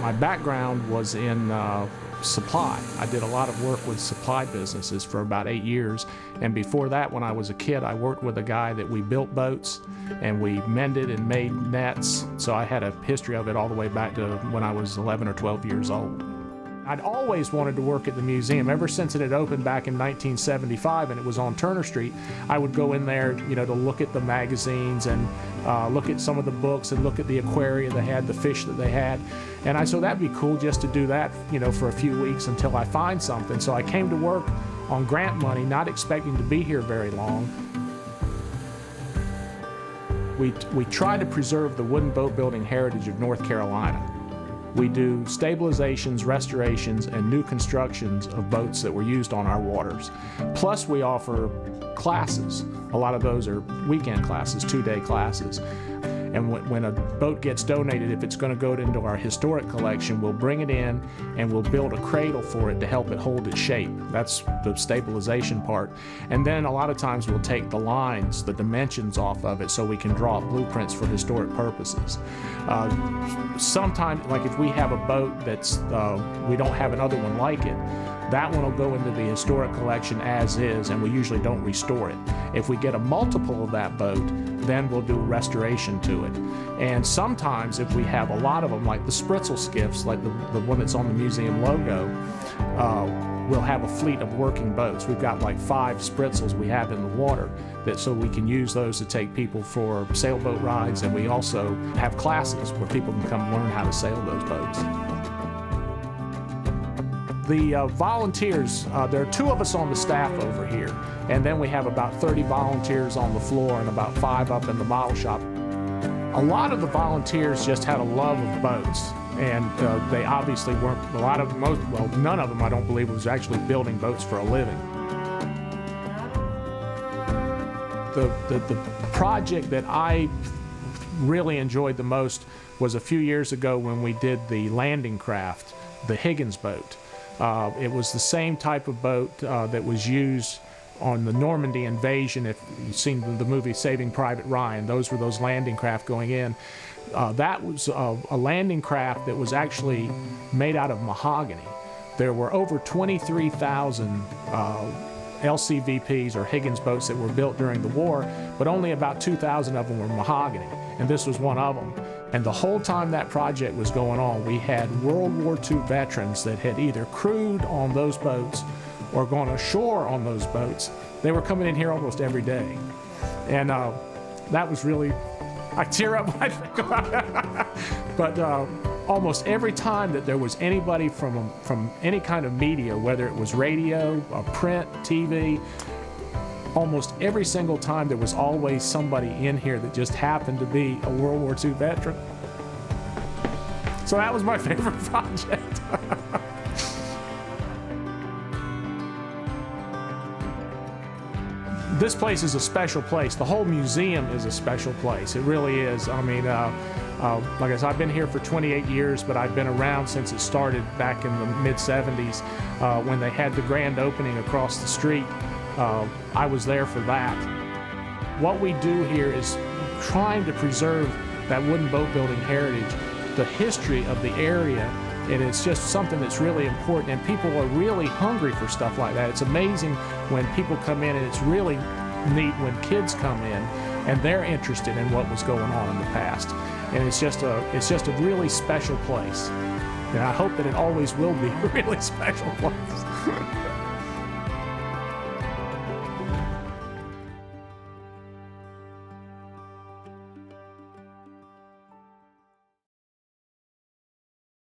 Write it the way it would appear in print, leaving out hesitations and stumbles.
My background was in supply. I did a lot of work with supply businesses for about 8 years, and before that, when I was a kid, I worked with a guy that we built boats and we mended and made nets, so I had a history of it all the way back to when I was 11 or 12 years old. I'd always wanted to work at the museum. Ever since it had opened back in 1975 and it was on Turner Street, I would go in there, to look at the magazines and look at some of the books and look at the aquaria they had, the fish that they had. And I said, that'd be cool just to do that, for a few weeks until I find something. So I came to work on grant money, not expecting to be here very long. We try to preserve the wooden boat building heritage of North Carolina. We do stabilizations, restorations, and new constructions of boats that were used on our waters. Plus, we offer classes. A lot of those are weekend classes, 2-day classes. And when a boat gets donated, if it's going to go into our historic collection, we'll bring it in and we'll build a cradle for it to help it hold its shape. That's the stabilization part. And then a lot of times we'll take the lines, the dimensions off of it so we can draw blueprints for historic purposes. Sometimes, like if we have a boat that's, we don't have another one like it, that one will go into the historic collection as is, and we usually don't restore it. If we get a multiple of that boat, then we'll do restoration to it. And sometimes if we have a lot of them, like the spritzel skiffs, like the one that's on the museum logo, we'll have a fleet of working boats. We've got like 5 spritzels we have in the water, so we can use those to take people for sailboat rides, and we also have classes where people can come learn how to sail those boats. The volunteers, there are 2 of us on the staff over here, and then we have about 30 volunteers on the floor and about 5 up in the model shop. A lot of the volunteers just had a love of boats, and they obviously weren't, none of them, I don't believe, was actually building boats for a living. The project that I really enjoyed the most was a few years ago when we did the landing craft, the Higgins boat. It was the same type of boat that was used on the Normandy invasion. If you've seen the movie Saving Private Ryan, those were those landing craft going in. That was a landing craft that was actually made out of mahogany. There were over 23,000 LCVPs or Higgins boats that were built during the war, but only about 2,000 of them were mahogany, and this was one of them. And the whole time that project was going on, we had World War II veterans that had either crewed on those boats or gone ashore on those boats. They were coming in here almost every day. And that was really, I tear up when I think about it. But almost every time that there was anybody from any kind of media, whether it was radio, print, TV, almost every single time there was always somebody in here that just happened to be a World War II veteran. So that was my favorite project. This place is a special place. The whole museum is a special place. It really is. I mean, like I said, I've been here for 28 years, but I've been around since it started back in the mid-'70s when they had the grand opening across the street. I was there for that. What we do here is trying to preserve that wooden boat building heritage, the history of the area, and it's just something that's really important, and people are really hungry for stuff like that. It's amazing when people come in, and it's really neat when kids come in and they're interested in what was going on in the past. And it's just a really special place. And I hope that it always will be a really special place.